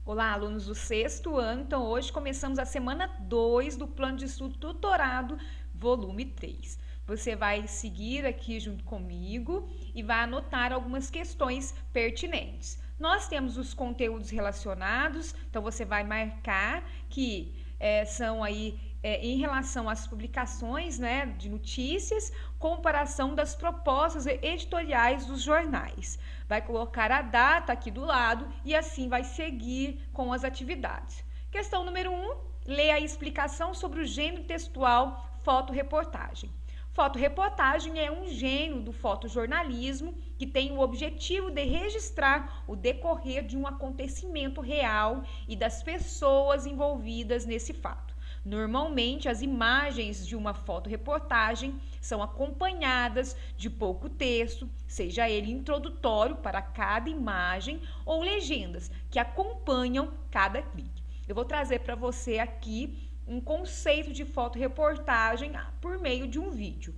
Olá, alunos do sexto ano. Então, hoje começamos a semana 2 do Plano de Estudo Tutorado, volume 3. Você vai seguir aqui junto comigo e vai anotar algumas questões pertinentes. Nós temos os conteúdos relacionados, então você vai marcar que são aí em relação às publicações, né, de notícias, comparação das propostas editoriais dos jornais. Vai colocar a data aqui do lado e assim vai seguir com as atividades. Questão número 1, leia a explicação sobre o gênero textual fotoreportagem. Fotoreportagem é um gênero do fotojornalismo que tem o objetivo de registrar o decorrer de um acontecimento real e das pessoas envolvidas nesse fato. Normalmente, as imagens de uma fotoreportagem são acompanhadas de pouco texto, seja ele introdutório para cada imagem ou legendas que acompanham cada clique. Eu vou trazer para você aqui um conceito de fotoreportagem por meio de um vídeo.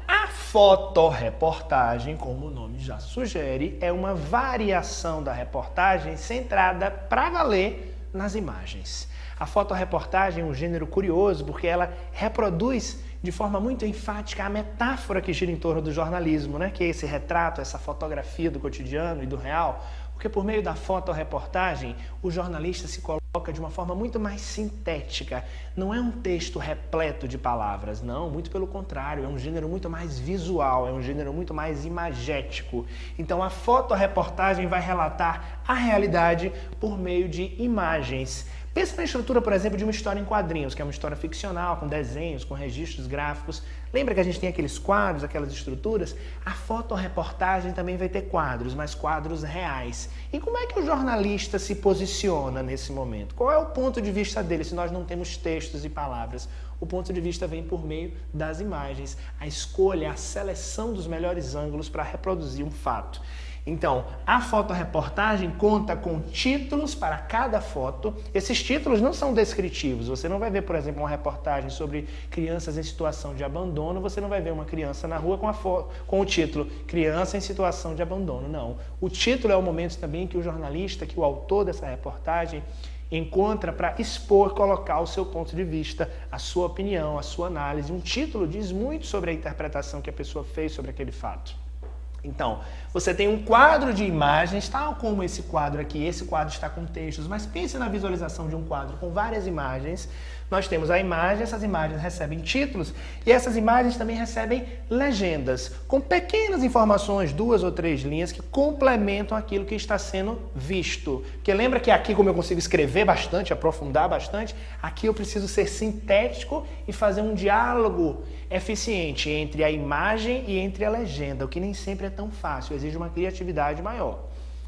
A fotoreportagem, como o nome já sugere, é uma variação da reportagem centrada para valer nas imagens. A fotoreportagem é um gênero curioso porque ela reproduz de forma muito enfática a metáfora que gira em torno do jornalismo, né? Que é esse retrato, essa fotografia do cotidiano e do real, porque por meio da fotoreportagem o jornalista se coloca de uma forma muito mais sintética. Não é um texto repleto de palavras, não, muito pelo contrário, é um gênero muito mais visual, é um gênero muito mais imagético. Então a fotoreportagem vai relatar a realidade por meio de imagens. Pensa na estrutura, por exemplo, de uma história em quadrinhos, que é uma história ficcional, com desenhos, com registros gráficos. Lembra que a gente tem aqueles quadros, aquelas estruturas? A fotoreportagem também vai ter quadros, mas quadros reais. E como é que o jornalista se posiciona nesse momento? Qual é o ponto de vista dele se nós não temos textos e palavras? O ponto de vista vem por meio das imagens, a escolha, a seleção dos melhores ângulos para reproduzir um fato. Então, a fotoreportagem conta com títulos para cada foto. Esses títulos não são descritivos. Você não vai ver, por exemplo, uma reportagem sobre crianças em situação de abandono. Você não vai ver uma criança na rua com o título Criança em situação de abandono. Não. O título é o momento também que o jornalista, que o autor dessa reportagem, encontra para expor, colocar o seu ponto de vista, a sua opinião, a sua análise. Um título diz muito sobre a interpretação que a pessoa fez sobre aquele fato. Então, você tem um quadro de imagens, tal como esse quadro aqui. Esse quadro está com textos, mas pense na visualização de um quadro com várias imagens. Nós temos a imagem, essas imagens recebem títulos e essas imagens também recebem legendas, com pequenas informações, 2 ou 3 linhas, que complementam aquilo que está sendo visto. Porque lembra que aqui, como eu consigo escrever bastante, aprofundar bastante, aqui eu preciso ser sintético e fazer um diálogo eficiente entre a imagem e entre a legenda, o que nem sempre é tão fácil, exige uma criatividade maior.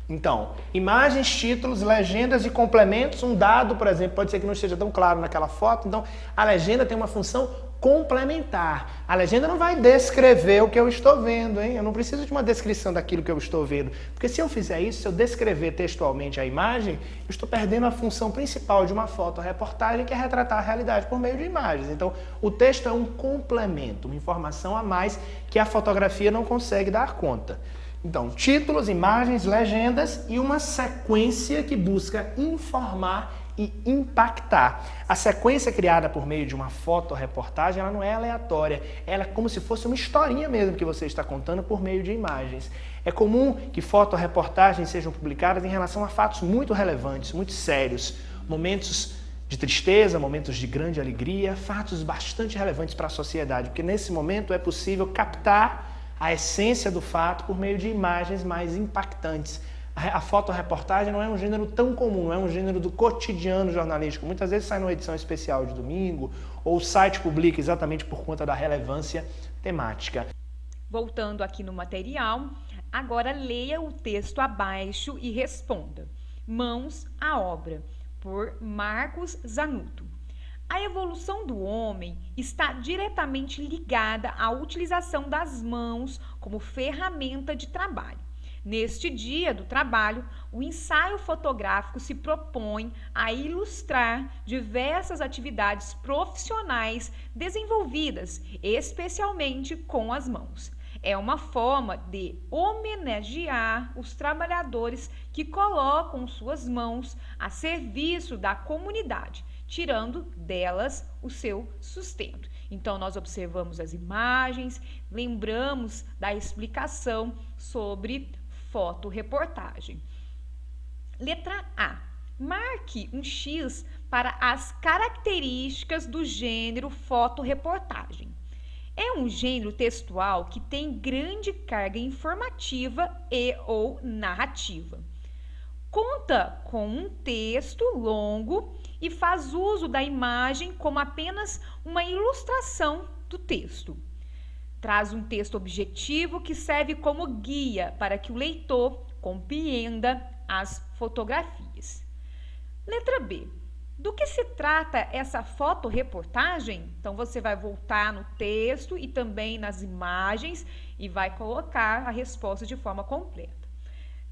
Então, imagens, títulos, legendas e complementos. Um dado, por exemplo, pode ser que não esteja tão claro naquela foto, então a legenda tem uma função complementar. A legenda não vai descrever o que eu estou vendo, hein? Eu não preciso de uma descrição daquilo que eu estou vendo, porque se eu fizer isso, se eu descrever textualmente a imagem, eu estou perdendo a função principal de uma fotoreportagem, que é retratar a realidade por meio de imagens. Então, o texto é um complemento, uma informação a mais que a fotografia não consegue dar conta. Então, títulos, imagens, legendas e uma sequência que busca informar e impactar. A sequência criada por meio de uma fotoreportagem, ela não é aleatória, ela é como se fosse uma historinha mesmo que você está contando por meio de imagens. É comum que fotoreportagens sejam publicadas em relação a fatos muito relevantes, muito sérios, momentos de tristeza, momentos de grande alegria, fatos bastante relevantes para a sociedade, porque nesse momento é possível captar a essência do fato por meio de imagens mais impactantes. A fotoreportagem não é um gênero tão comum, não é um gênero do cotidiano jornalístico. Muitas vezes sai numa edição especial de domingo, ou o site publica exatamente por conta da relevância temática. Voltando aqui no material, agora leia o texto abaixo e responda. Mãos à obra, por Marcos Zanuto. A evolução do homem está diretamente ligada à utilização das mãos como ferramenta de trabalho. Neste dia do trabalho, o ensaio fotográfico se propõe a ilustrar diversas atividades profissionais desenvolvidas especialmente com as mãos. É uma forma de homenagear os trabalhadores que colocam suas mãos a serviço da comunidade, tirando delas o seu sustento. Então, nós observamos as imagens, lembramos da explicação sobre fotoreportagem. Letra A. Marque um X para as características do gênero fotoreportagem. É um gênero textual que tem grande carga informativa e ou narrativa. Conta com um texto longo e faz uso da imagem como apenas uma ilustração do texto. Traz um texto objetivo que serve como guia para que o leitor compreenda as fotografias. Letra B. Do que se trata essa fotoreportagem? Então, você vai voltar no texto e também nas imagens e vai colocar a resposta de forma completa.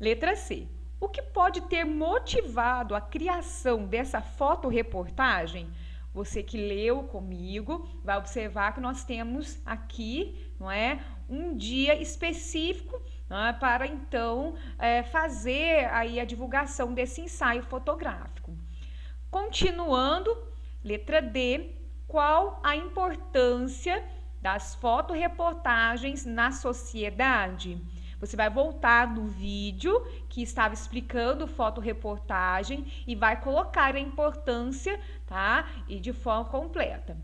Letra C. O que pode ter motivado a criação dessa fotoreportagem? Você que leu comigo vai observar que nós temos aqui, não é, um dia específico, não é, para então fazer aí a divulgação desse ensaio fotográfico. Continuando, letra D, qual a importância das fotoreportagens na sociedade? Você vai voltar no vídeo que estava explicando fotoreportagem e vai colocar a importância, tá? E de forma completa.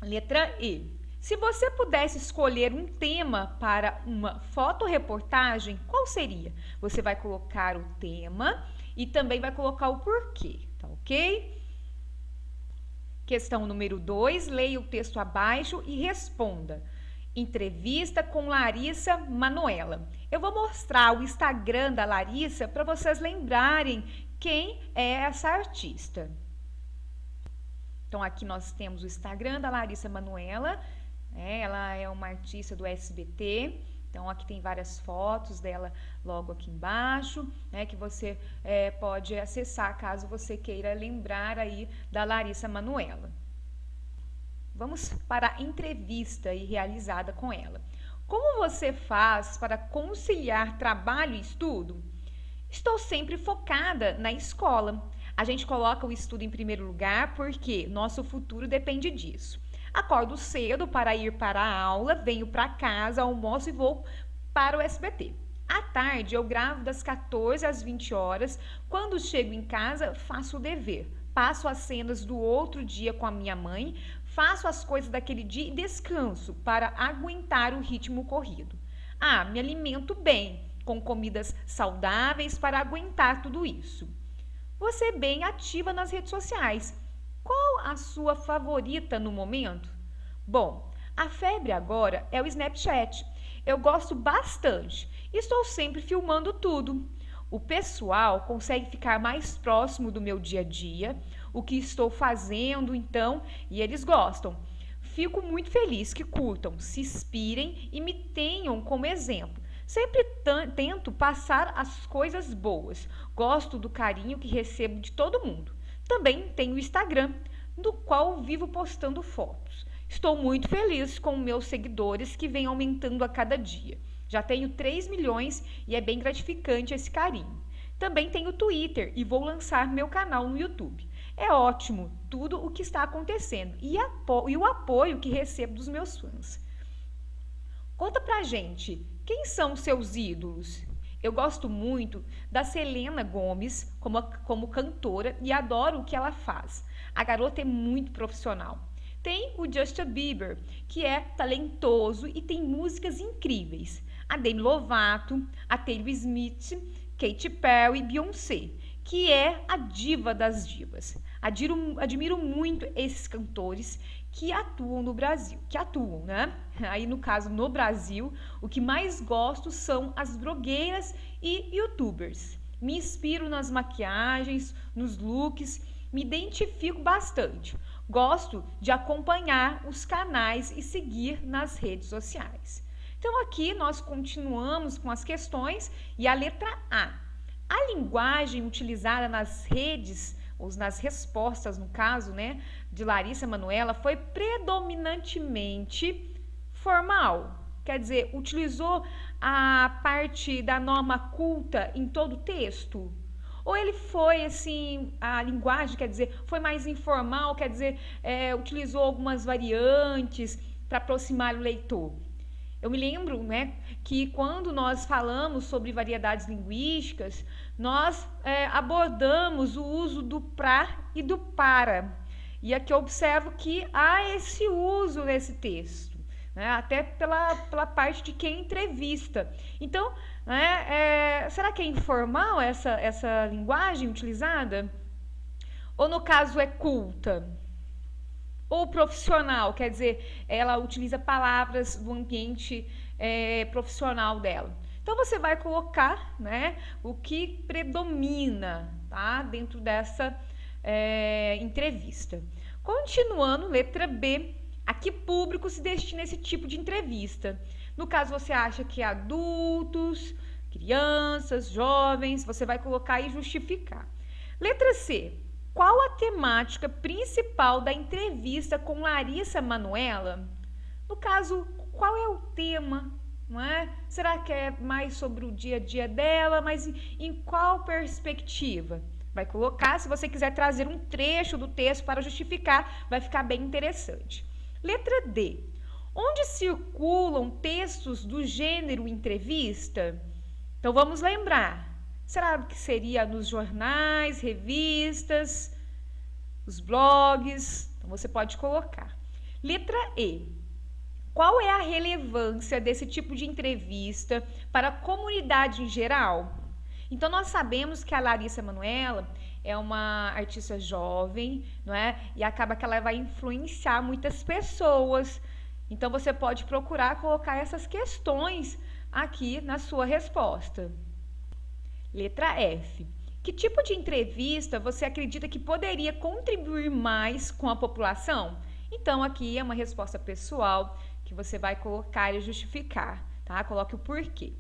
Letra E. Se você pudesse escolher um tema para uma fotoreportagem, qual seria? Você vai colocar o tema e também vai colocar o porquê, tá ok? Questão número 2, leia o texto abaixo e responda. Entrevista com Larissa Manoela. Eu vou mostrar o Instagram da Larissa para vocês lembrarem quem é essa artista. Então, aqui nós temos o Instagram da Larissa Manoela. Ela é uma artista do SBT. Então, aqui tem várias fotos dela logo aqui embaixo, né, que você pode acessar caso você queira lembrar aí da Larissa Manoela. Vamos para a entrevista realizada com ela. Como você faz para conciliar trabalho e estudo? Estou sempre focada na escola. A gente coloca o estudo em primeiro lugar porque nosso futuro depende disso. Acordo cedo para ir para a aula, venho para casa, almoço e vou para o SBT. À tarde, eu gravo das 14 às 20 horas. Quando chego em casa, faço o dever. Passo as cenas do outro dia com a minha mãe, faço as coisas daquele dia e descanso para aguentar o ritmo corrido. Me alimento bem, com comidas saudáveis para aguentar tudo isso. Você é bem ativa nas redes sociais. Qual a sua favorita no momento? Bom, a febre agora é o Snapchat. Eu gosto bastante e estou sempre filmando tudo. O pessoal consegue ficar mais próximo do meu dia a dia, o que estou fazendo então, e eles gostam. Fico muito feliz que curtam, se inspirem e me tenham como exemplo. Sempre tento passar as coisas boas. Gosto do carinho que recebo de todo mundo. Também tenho o Instagram, do qual vivo postando fotos. Estou muito feliz com meus seguidores que vêm aumentando a cada dia. Já tenho 3 milhões e é bem gratificante esse carinho. Também tenho o Twitter e vou lançar meu canal no YouTube. É ótimo tudo o que está acontecendo e o apoio que recebo dos meus fãs. Conta pra gente, quem são os seus ídolos? Eu gosto muito da Selena Gomez como cantora e adoro o que ela faz. A garota é muito profissional. Tem o Justin Bieber, que é talentoso e tem músicas incríveis. A Demi Lovato, a Taylor Swift, Katy Perry e Beyoncé, que é a diva das divas. Admiro muito esses cantores que atuam no Brasil, né? Aí, no caso, no Brasil, o que mais gosto são as blogueiras e youtubers. Me inspiro nas maquiagens, nos looks, me identifico bastante. Gosto de acompanhar os canais e seguir nas redes sociais. Então, aqui nós continuamos com as questões e a letra A. A linguagem utilizada nas redes, ou nas respostas, no caso, né, de Larissa Manoela, foi predominantemente formal. Quer dizer, utilizou a parte da norma culta em todo o texto? Ou ele foi assim, a linguagem, quer dizer, foi mais informal, quer dizer, utilizou algumas variantes para aproximar o leitor? Eu me lembro, né, que quando nós falamos sobre variedades linguísticas, nós abordamos o uso do pra e do para. E aqui eu observo que há esse uso nesse texto, né, até pela parte de quem entrevista. Então, né, será que é informal essa linguagem utilizada? Ou no caso é culta? Ou profissional, quer dizer, ela utiliza palavras do ambiente profissional dela. Então você vai colocar, né, o que predomina, tá, dentro dessa entrevista. Continuando, letra B, a que público se destina esse tipo de entrevista? No caso, você acha que é adultos, crianças, jovens, você vai colocar e justificar. Letra C, qual a temática principal da entrevista com Larissa Manoela? No caso, qual é o tema? Não é? Será que é mais sobre o dia a dia dela, mas em qual perspectiva? Vai colocar, se você quiser trazer um trecho do texto para justificar, vai ficar bem interessante. Letra D, onde circulam textos do gênero entrevista? Então vamos lembrar. Será que seria nos jornais, revistas, os blogs? Então você pode colocar. Letra E. Qual é a relevância desse tipo de entrevista para a comunidade em geral? Então nós sabemos que a Larissa Manoela é uma artista jovem, não é? E acaba que ela vai influenciar muitas pessoas. Então você pode procurar colocar essas questões aqui na sua resposta. Letra F. Que tipo de entrevista você acredita que poderia contribuir mais com a população? Então, aqui é uma resposta pessoal que você vai colocar e justificar, tá? Coloque o porquê.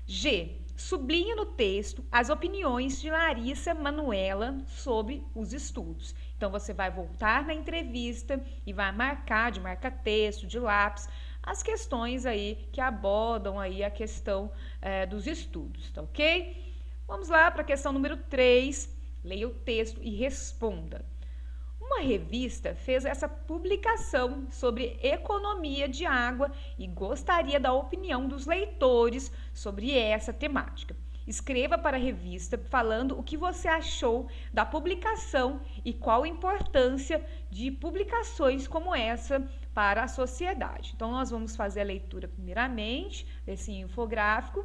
G. Sublinhe no texto as opiniões de Larissa Manoela sobre os estudos. Então, você vai voltar na entrevista e vai marcar, de marca-texto, de lápis, as questões aí que abordam aí a questão dos estudos, tá ok? Vamos lá para a questão número 3. Leia o texto e responda. Uma revista fez essa publicação sobre economia de água e gostaria da opinião dos leitores sobre essa temática. Escreva para a revista falando o que você achou da publicação e qual a importância de publicações como essa para a sociedade. Então, nós vamos fazer a leitura primeiramente desse infográfico.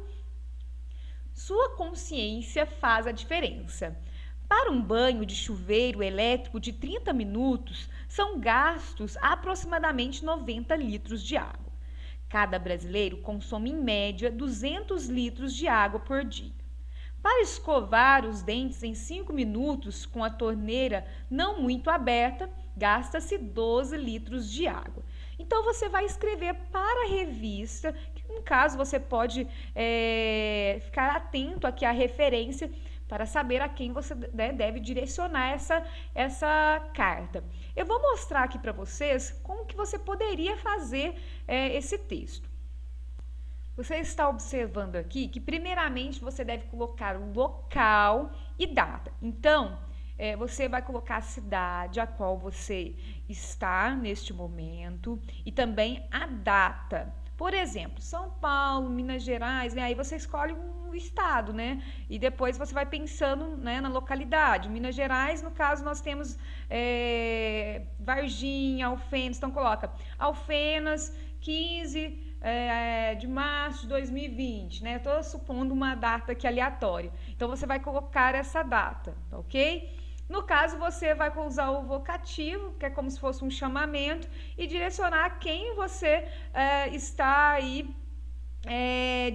Sua consciência faz a diferença. Para um banho de chuveiro elétrico de 30 minutos, são gastos aproximadamente 90 litros de água. Cada brasileiro consome, em média, 200 litros de água por dia. Para escovar os dentes em 5 minutos com a torneira não muito aberta, gasta-se 12 litros de água. Então, você vai escrever para a revista, que no caso você pode ficar atento aqui à referência para saber a quem você deve direcionar essa carta. Eu vou mostrar aqui para vocês como que você poderia fazer esse texto. Você está observando aqui que primeiramente você deve colocar o local e data. Então, você vai colocar a cidade a qual você está neste momento e também a data. Por exemplo, São Paulo, Minas Gerais, né? Aí você escolhe um estado, né? E depois você vai pensando, né, na localidade. Minas Gerais, no caso, nós temos Varginha, Alfenas. Então, coloca Alfenas, 15 de março de 2020, né? Estou supondo uma data aqui aleatória. Então, você vai colocar essa data, tá ok? No caso, você vai usar o vocativo, que é como se fosse um chamamento, e direcionar a quem você está aí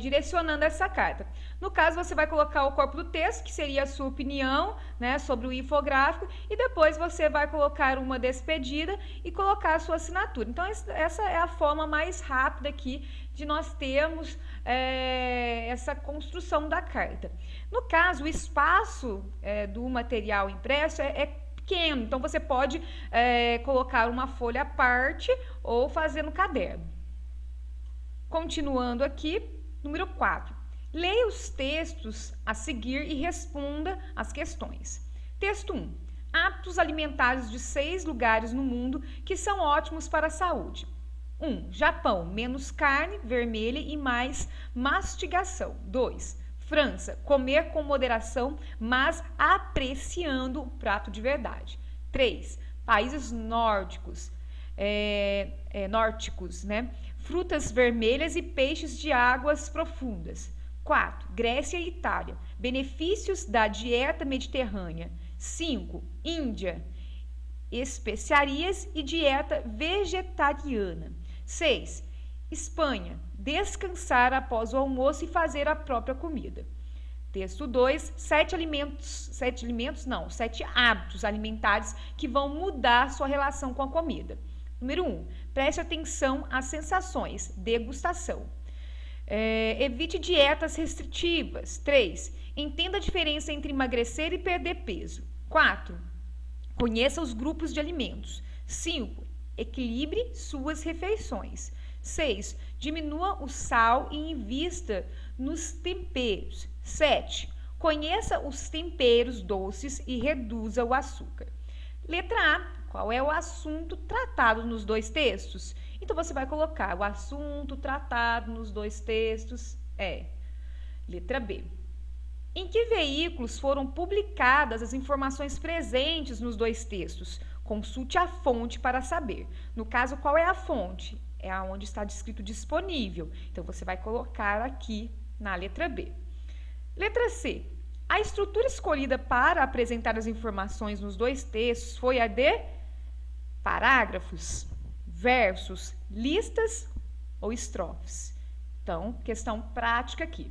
direcionando essa carta. No caso, você vai colocar o corpo do texto, que seria a sua opinião, né, sobre o infográfico, e depois você vai colocar uma despedida e colocar a sua assinatura. Então, essa é a forma mais rápida aqui de nós termos essa construção da carta. No caso, o espaço do material impresso é pequeno, então você pode colocar uma folha à parte ou fazer no caderno. Continuando aqui, número 4. Leia os textos a seguir e responda as questões. Texto 1. Hábitos alimentares de 6 lugares no mundo que são ótimos para a saúde. 1. Japão, menos carne vermelha e mais mastigação. 2. França, comer com moderação, mas apreciando o prato de verdade. 3. Países nórdicos, né? Frutas vermelhas e peixes de águas profundas. 4. Grécia e Itália, benefícios da dieta mediterrânea. 5. Índia, especiarias e dieta vegetariana. 6. Espanha, descansar após o almoço e fazer a própria comida. Texto 2, 7 hábitos alimentares que vão mudar sua relação com a comida. Número 1, preste atenção às sensações, degustação. Evite dietas restritivas. 3, entenda a diferença entre emagrecer e perder peso. 4, conheça os grupos de alimentos. 5, equilibre suas refeições. 6, diminua o sal e invista nos temperos. 7, conheça os temperos doces e reduza o açúcar. Letra A, qual é o assunto tratado nos 2 textos? Então, você vai colocar o assunto tratado nos 2 textos letra B. Em que veículos foram publicadas as informações presentes nos 2 textos? Consulte a fonte para saber. No caso, qual é a fonte? É onde está descrito disponível. Então, você vai colocar aqui na letra B. Letra C. A estrutura escolhida para apresentar as informações nos 2 textos foi a de parágrafos, versos, listas ou estrofes. Então, questão prática aqui.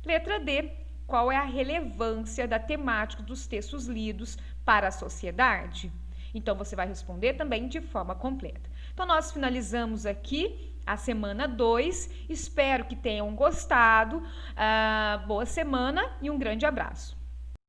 Letra D. Qual é a relevância da temática dos textos lidos para a sociedade? Então, você vai responder também de forma completa. Então, nós finalizamos aqui a semana 2. Espero que tenham gostado. Boa semana e um grande abraço.